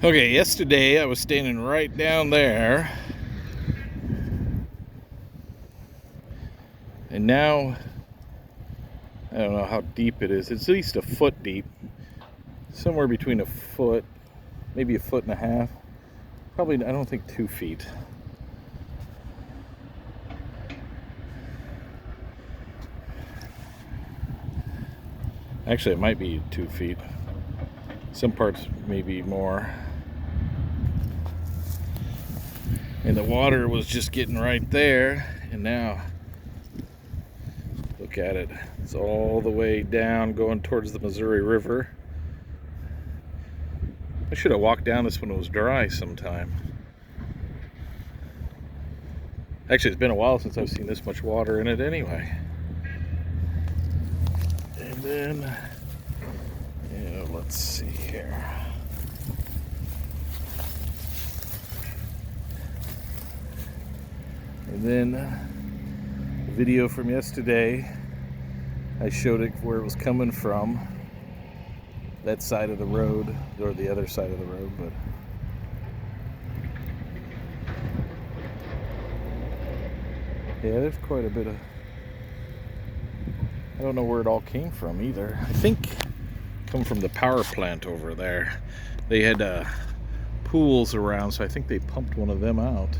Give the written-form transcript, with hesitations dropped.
Okay, yesterday I was standing right down there, and now I don't know how deep it is. It's at least a foot deep, somewhere between a foot, maybe a foot and a half. Probably, I don't think 2 feet. Actually, it might be 2 feet. Some parts maybe more. And the water was just getting right there, and now look at it. It's all the way down going towards the Missouri River. I should have walked down this when it was dry sometime. Actually, it's been a while since I've seen this much water in it anyway. And then, let's see here. And then the video from yesterday, I showed it where it was coming from, that side of the road, or the other side of the road, but yeah, there's quite a bit of, I don't know where it all came from either. I think it come from the power plant over there. They had pools around, so I think they pumped one of them out.